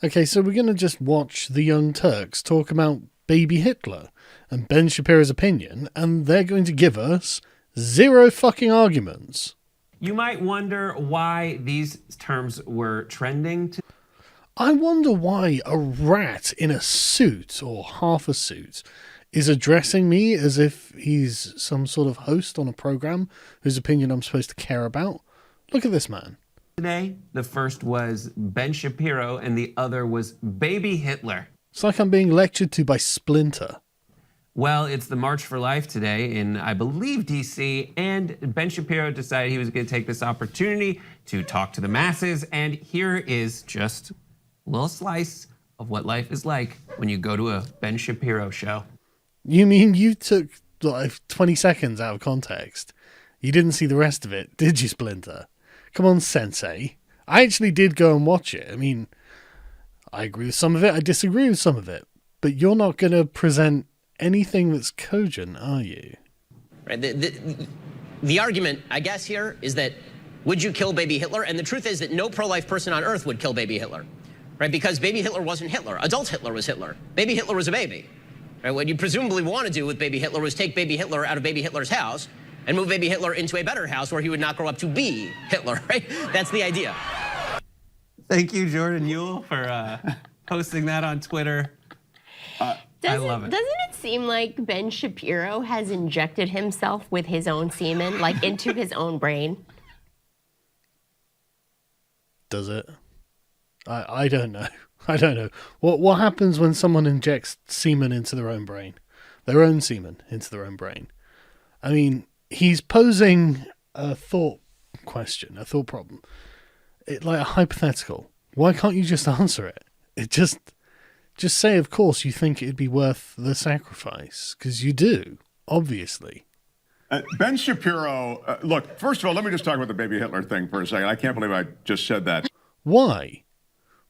Okay, so we're going to just watch the Young Turks talk about baby Hitler and Ben Shapiro's opinion, and they're going to give us zero fucking arguments. You might wonder why these terms were trending. I wonder why a rat in a suit, or half a suit, is addressing me as if he's some sort of host on a program whose opinion I'm supposed to care about. Look at this man. Today, the first was Ben Shapiro and the other was baby Hitler. It's like I'm being lectured to by Splinter. Well, it's the March for Life today in, I believe, DC, and Ben Shapiro decided he was going to take this opportunity to talk to the masses, and here is just a little slice of what life is like when you go to a Ben Shapiro show. You mean you took like 20 seconds out of context? You didn't see the rest of it, did you, Splinter? Come on, Sensei. I actually did go and watch it. I mean, I agree with some of it, I disagree with some of it, but you're not going to present anything that's cogent, are you? Right. The argument, I guess, here is that would you kill baby Hitler? And the truth is that no pro-life person on earth would kill baby Hitler, right? Because baby Hitler wasn't Hitler. Adult Hitler was Hitler. Baby Hitler was a baby. Right? What you presumably want to do with baby Hitler was take baby Hitler out of baby Hitler's house and move baby Hitler into a better house where he would not grow up to be Hitler, right? That's the idea. Thank you, Jordan Ewell, for posting that on Twitter. I love it. Doesn't it seem like Ben Shapiro has injected himself with his own semen, like into his own brain? Does it? I don't know. I don't know. What happens when someone injects semen into their own brain? Their own semen into their own brain? I mean, he's posing a thought question, a thought problem. Like a hypothetical. Why can't you just answer it? Just say, of course, you think it'd be worth the sacrifice. Because you do, obviously. Ben Shapiro, look, first of all, let me just talk about the baby Hitler thing for a second. I can't believe I just said that. Why?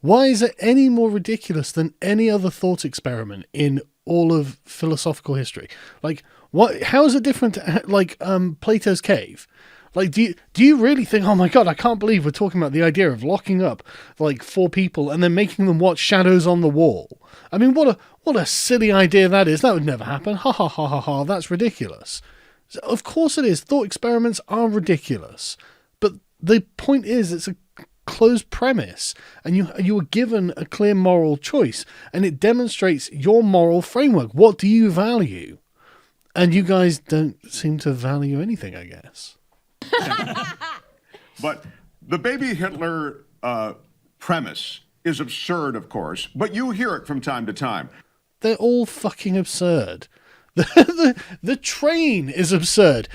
Why is it any more ridiculous than any other thought experiment in all of philosophical history? Like, what? How is it different to, like, Plato's cave? Like, do you really think, oh my God, I can't believe we're talking about the idea of locking up, like, 4 people and then making them watch shadows on the wall? I mean, what a silly idea that is. That would never happen. Ha ha ha ha ha. That's ridiculous. So, of course it is. Thought experiments are ridiculous. But the point is, it's a closed premise, and you are given a clear moral choice, and it demonstrates your moral framework. What do you value? And you guys don't seem to value anything, I guess. But the baby Hitler premise is absurd, of course, but you hear it from time to time. They're all fucking absurd. The train is absurd.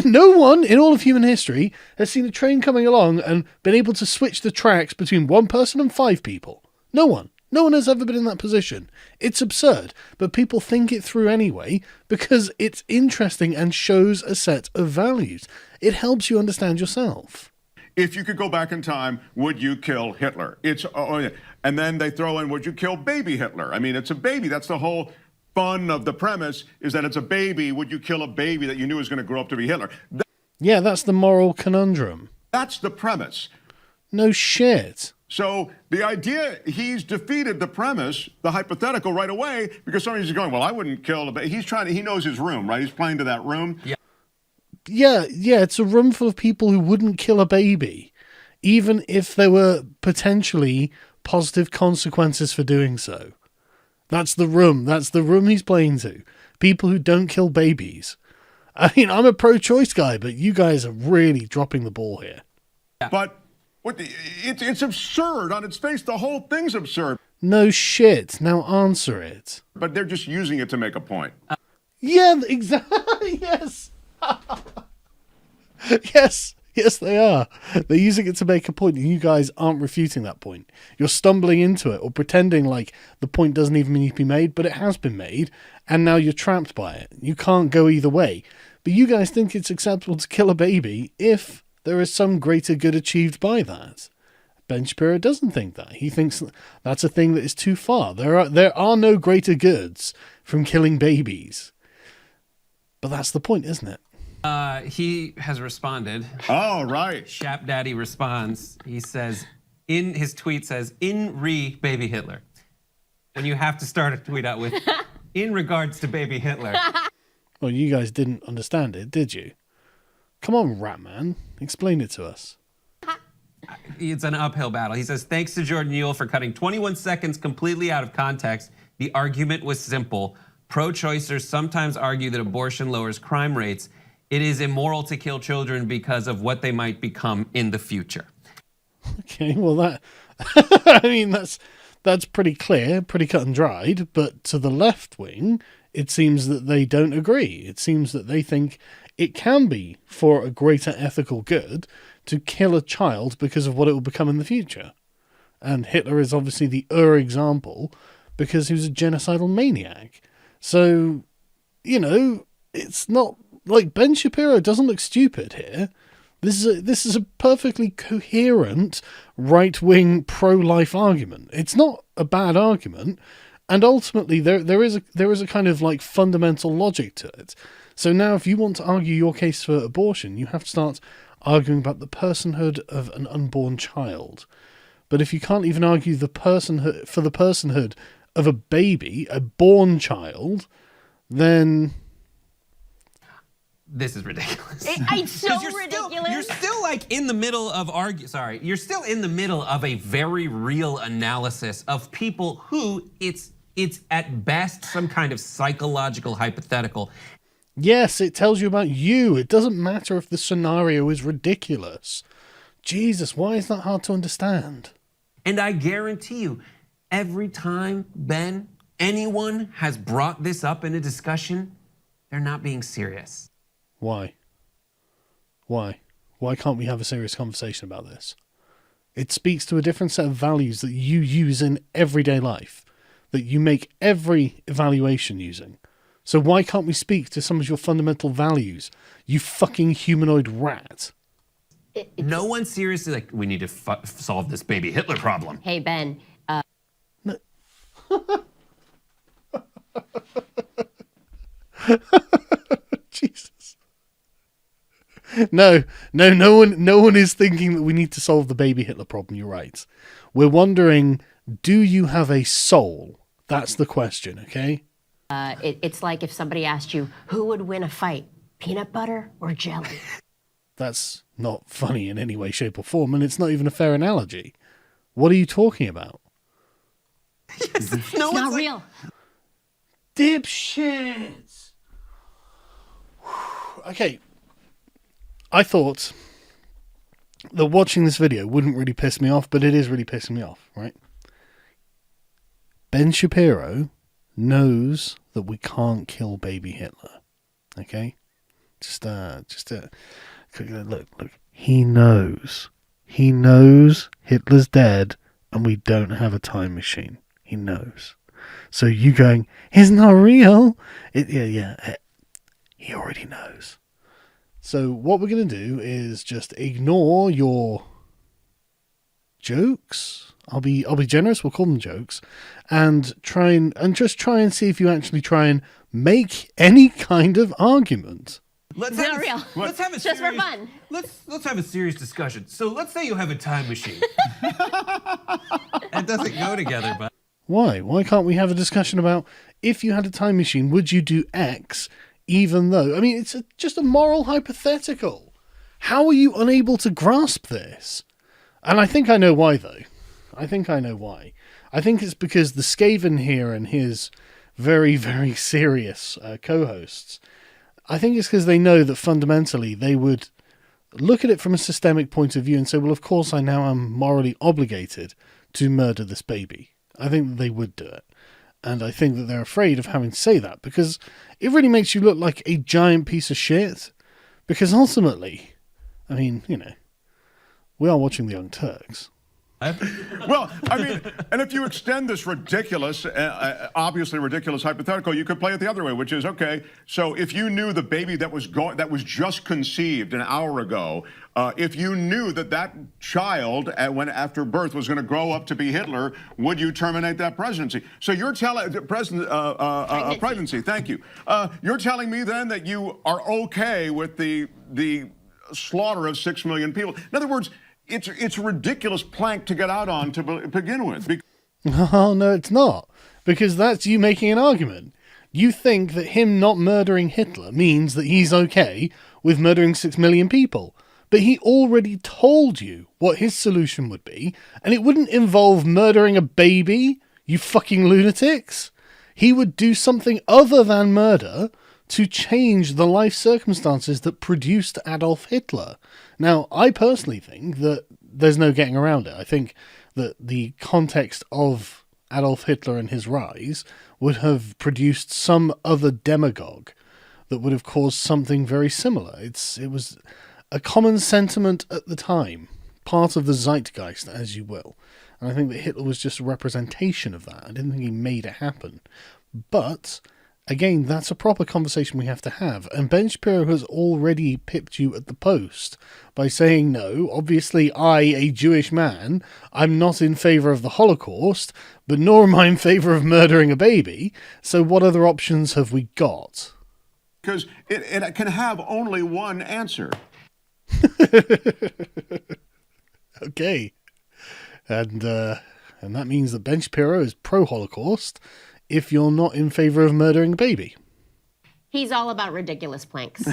No one in all of human history has seen a train coming along and been able to switch the tracks between 1 person and 5 people. No one. No one has ever been in that position. It's absurd, but people think it through anyway because it's interesting and shows a set of values. It helps you understand yourself. If you could go back in time, would you kill Hitler? And then they throw in, would you kill baby Hitler? I mean, it's a baby. That's the whole fun of the premise, is that it's a baby. Would you kill a baby that you knew was going to grow up to be Hitler? Yeah, that's the moral conundrum. That's the premise. No shit. So the idea, he's defeated the premise, the hypothetical right away, because somebody's going, well, I wouldn't kill a baby. He knows his room, right? He's playing to that room. Yeah, it's a room full of people who wouldn't kill a baby, even if there were potentially positive consequences for doing so. That's the room. That's the room he's playing to. People who don't kill babies. I mean, I'm a pro-choice guy, but you guys are really dropping the ball here. But it's absurd on its face. The whole thing's absurd. No shit. Now answer it. But they're just using it to make a point. Yeah, exactly. Yes. Yes, they are. They're using it to make a point, and you guys aren't refuting that point. You're stumbling into it or pretending like the point doesn't even need to be made, but it has been made, and now you're trapped by it. You can't go either way. But you guys think it's acceptable to kill a baby if there is some greater good achieved by that. Ben Shapiro doesn't think that. He thinks that's a thing that is too far. There are no greater goods from killing babies. But that's the point, isn't it? He has responded. Oh, right. Shap Daddy responds. He says, in his tweet says, "In re baby Hitler." When you have to start a tweet out with, "In regards to baby Hitler." Well, you guys didn't understand it, did you? Come on, Ratman. Explain it to us. It's an uphill battle. He says, "Thanks to Jordan Ewell for cutting 21 seconds completely out of context. The argument was simple. Pro-choicers sometimes argue that abortion lowers crime rates. It is immoral to kill children because of what they might become in the future." Okay, well that, I mean, that's pretty clear, pretty cut and dried, but to the left wing, it seems that they don't agree. It seems that they think it can be for a greater ethical good to kill a child because of what it will become in the future. And Hitler is obviously the example because he was a genocidal maniac. So, you know, it's not like Ben Shapiro doesn't look stupid here. This is a perfectly coherent right-wing pro-life argument. It's not a bad argument, and ultimately there is a kind of like fundamental logic to it. So now, if you want to argue your case for abortion, you have to start arguing about the personhood of an unborn child. But if you can't even argue the personhood of a baby, a born child, then this is ridiculous. It's so 'Cause ridiculous. You're still like in the middle of you're still in the middle of a very real analysis of people who it's at best some kind of psychological hypothetical. yes, it tells you about you. It doesn't matter if the scenario is ridiculous. Jesus, why is that hard to understand? And I guarantee you, every time, Ben, anyone has brought this up in a discussion, they're not being serious. Why? Why? Why can't we have a serious conversation about this? It speaks to a different set of values that you use in everyday life, that you make every evaluation using. So why can't we speak to some of your fundamental values, you fucking humanoid rat? No one's seriously like, we need to solve this baby Hitler problem. Hey, Ben. No. Jesus. No one is thinking that we need to solve the baby Hitler problem. You're right. We're wondering, do you have a soul? That's the question, okay? It's like if somebody asked you, who would win a fight, peanut butter or jelly? That's not funny in any way, shape, or form, and it's not even a fair analogy. What are you talking about? Yes, It's not real. Dipshits! Okay. I thought that watching this video wouldn't really piss me off, but it is really pissing me off, right? Ben Shapiro knows that we can't kill baby Hitler. Okay? Just look. He knows. He knows Hitler's dead and we don't have a time machine. He knows. So you going, it's not real. He already knows. So what we're going to do is just ignore your jokes. I'll be generous. We'll call them jokes, and try and see if you actually try and make any kind of argument. Let's Not real. Let's have a Just for serious, fun. Let's have a serious discussion. So let's say you have a time machine. That doesn't go together, but Why? Why can't we have a discussion about if you had a time machine, would you do X? Even though, I mean, it's just a moral hypothetical. How are you unable to grasp this? And I think I know why, though. I think it's because the Skaven here and his very, very serious co-hosts, I think it's because they know that fundamentally they would look at it from a systemic point of view and say, well, of course I now am morally obligated to murder this baby. I think that they would do it. And I think that they're afraid of having to say that because it really makes you look like a giant piece of shit. Because ultimately, I mean, you know, we are watching the Young Turks. Well, I mean, and if you extend this ridiculous, obviously ridiculous hypothetical, you could play it the other way, which is, okay, so if you knew the baby that was just conceived an hour ago, if you knew that child, when after birth, was going to grow up to be Hitler, would you terminate that presidency? So you're telling pregnancy. Thank you. You're telling me then that you are okay with the slaughter of 6 million people. In other words, It's a ridiculous plank to get out on to begin with. Oh, no, it's not. Because that's you making an argument. You think that him not murdering Hitler means that he's okay with murdering 6 million people. But he already told you what his solution would be, and it wouldn't involve murdering a baby, you fucking lunatics. He would do something other than murder to change the life circumstances that produced Adolf Hitler. Now, I personally think that there's no getting around it. I think that the context of Adolf Hitler and his rise would have produced some other demagogue that would have caused something very similar. It was a common sentiment at the time, part of the zeitgeist, as you will. And I think that Hitler was just a representation of that. I didn't think he made it happen. But again, that's a proper conversation we have to have. And Ben Shapiro has already pipped you at the post by saying, no, obviously I, a Jewish man, I'm not in favour of the Holocaust, but nor am I in favour of murdering a baby. So what other options have we got? Because it can have only one answer. Okay. And that means that Ben Shapiro is pro-Holocaust if you're not in favour of murdering a baby. He's all about ridiculous planks.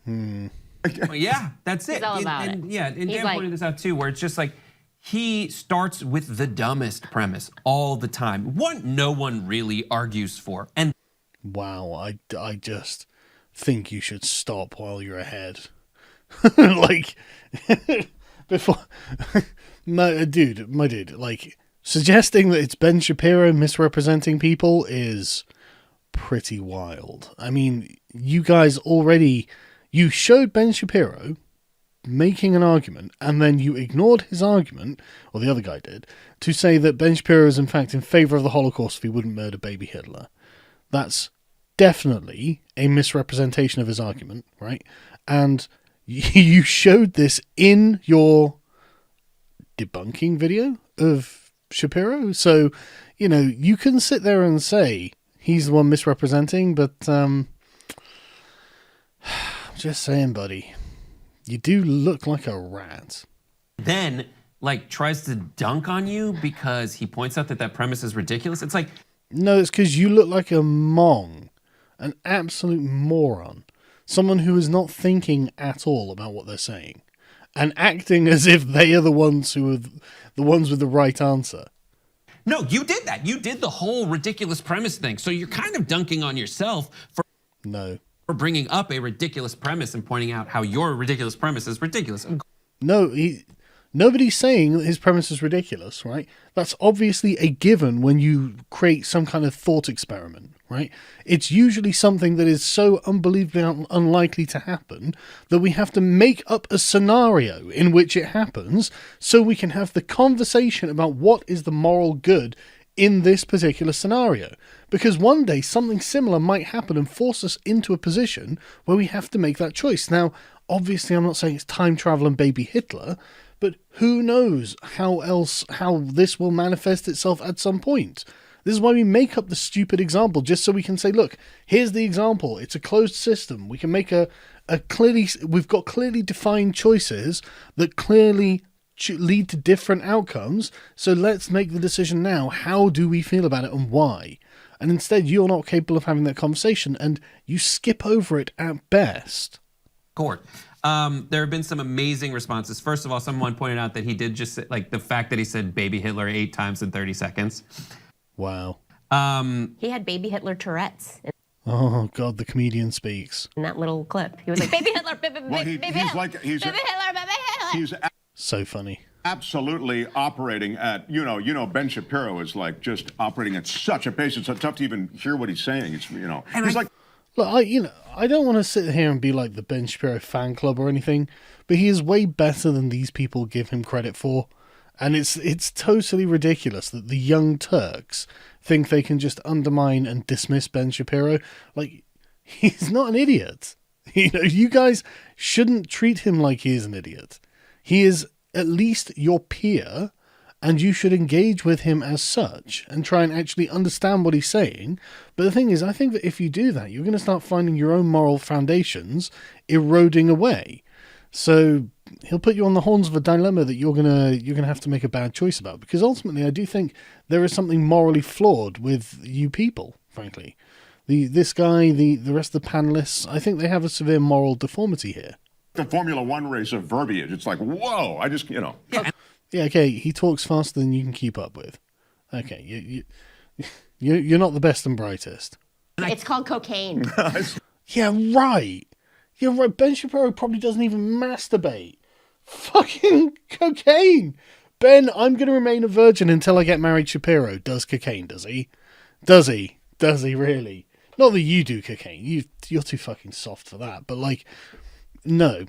Well, yeah, that's it. He's all about it. Yeah, and He's Dan like- pointed this out too, where it's just like he starts with the dumbest premise all the time. One no one really argues for. And Wow, I just think you should stop while you're ahead. Like, before... my dude, like, suggesting that it's Ben Shapiro misrepresenting people is pretty wild. I mean, you guys already... You showed Ben Shapiro making an argument, and then you ignored his argument, or the other guy did, to say that Ben Shapiro is in fact in favour of the Holocaust if he wouldn't murder baby Hitler. That's definitely a misrepresentation of his argument, right? And you showed this in your debunking video of Shapiro. So, you know, you can sit there and say he's the one misrepresenting, but I'm just saying, buddy, you do look like a rat. then, like, tries to dunk on you because he points out that that premise is ridiculous. It's like, No, it's because you look like a mong, an absolute moron, someone who is not thinking at all about what they're saying, and acting as if they are the ones who are the ones with the right answer. no, you did that. You did the whole ridiculous premise thing. So you're kind of dunking on yourself for No. bringing up a ridiculous premise and pointing out how your ridiculous premise is ridiculous. No, nobody's saying that his premise is ridiculous, right? That's obviously a given when you create some kind of thought experiment, right? It's usually something that is so unbelievably unlikely to happen that we have to make up a scenario in which it happens so we can have the conversation about what is the moral good in this particular scenario. Because one day something similar might happen and force us into a position where we have to make that choice. Now, obviously, I'm not saying it's time travel and baby Hitler, but who knows how this will manifest itself at some point. This is why we make up the stupid example, just so we can say, look, here's the example. It's a closed system. We can make we've got clearly defined choices that clearly lead to different outcomes. So let's make the decision now. How do we feel about it and why? And instead, you're not capable of having that conversation and you skip over it at best. Court. There have been some amazing responses. First of all, someone pointed out that he did just say, like, the fact that he said baby Hitler 8 times in 30 seconds. Wow. He had baby Hitler Tourette's Oh, God, the comedian speaks. in that little clip. He was like, baby Hitler, baby Well, Hitler, he's like baby Hitler, baby Hitler. he's So funny. absolutely operating at Ben Shapiro is like just operating at such a pace. It's tough to even hear what he's saying. It's he's like. Look, I don't want to sit here and be like the Ben Shapiro fan club or anything, but he is way better than these people give him credit for. And it's totally ridiculous that the young Turks think they can just undermine and dismiss Ben Shapiro. Like, he's not an idiot. You guys shouldn't treat him like he is an idiot. He is at least your peer, and you should engage with him as such and try and actually understand what he's saying. But the thing is, I think that if you do that, you're going to start finding your own moral foundations eroding away. So he'll put you on the horns of a dilemma that you're gonna have to make a bad choice about. Because ultimately, I do think there is something morally flawed with you people. Frankly, this guy, the rest of the panelists, I think they have a severe moral deformity here. The Formula One race of verbiage. It's like, whoa! I just, Yeah, okay. He talks faster than you can keep up with. Okay, you're not the best and brightest. It's called cocaine. Yeah, right. You're right. Ben Shapiro probably doesn't even masturbate. Fucking cocaine. Ben, I'm going to remain a virgin until I get married. Shapiro does cocaine, does he? Does he? Does he really? Not that you do cocaine. You're too fucking soft for that. But, like, no.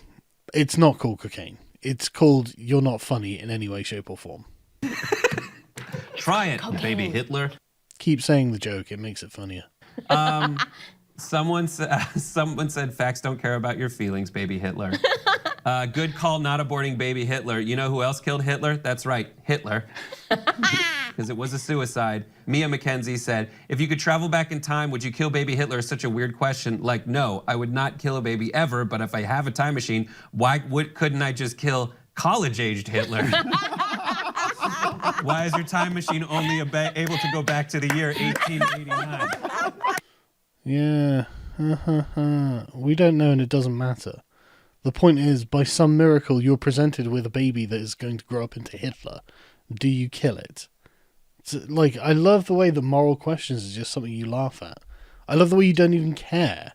It's not called cocaine. It's called you're not funny in any way, shape, or form. Try it, baby Hitler. Keep saying the joke. It makes it funnier. Someone said facts don't care about your feelings, baby Hitler. Good call not aborting baby Hitler. You know who else killed Hitler? That's right, Hitler. Because it was a suicide. Mia McKenzie said, if you could travel back in time, would you kill baby Hitler? Is such a weird question. Like, no, I would not kill a baby ever, but if I have a time machine, couldn't I just kill college-aged Hitler? Why is your time machine only able to go back to the year 1889? Yeah. We don't know and it doesn't matter. The point is, by some miracle, you're presented with a baby that is going to grow up into Hitler. Do you kill it? Like, I love the way the moral questions is just something you laugh at. I love the way you don't even care.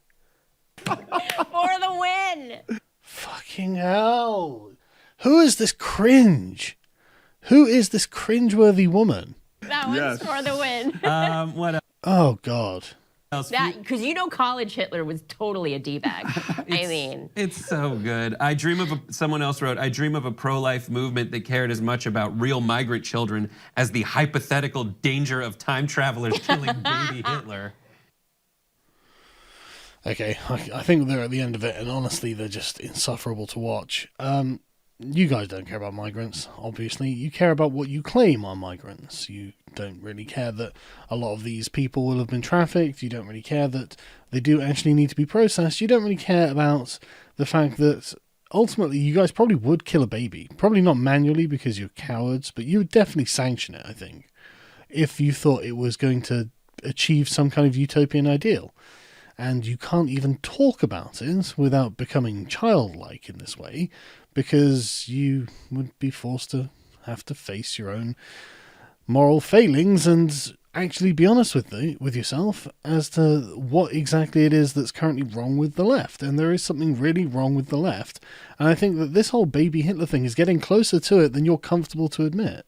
For the win! Fucking hell. Who is this cringe? Who is this cringeworthy woman? That one's for the win. What else? Oh, God. Because college Hitler was totally a D-bag. I mean. It's so good. Someone else wrote, I dream of a pro-life movement that cared as much about real migrant children as the hypothetical danger of time travelers killing baby Hitler. Okay, I think they're at the end of it, and honestly, they're just insufferable to watch. You guys don't care about migrants, obviously. You care about what you claim are migrants. You don't really care that a lot of these people will have been trafficked. You don't really care that they do actually need to be processed. You don't really care about the fact that ultimately you guys probably would kill a baby. Probably not manually because you're cowards, but you would definitely sanction it, I think, if you thought it was going to achieve some kind of utopian ideal. And you can't even talk about it without becoming childlike in this way, because you would be forced to have to face your own moral failings and actually be honest with yourself as to what exactly it is that's currently wrong with the left. And there is something really wrong with the left. And I think that this whole baby Hitler thing is getting closer to it than you're comfortable to admit.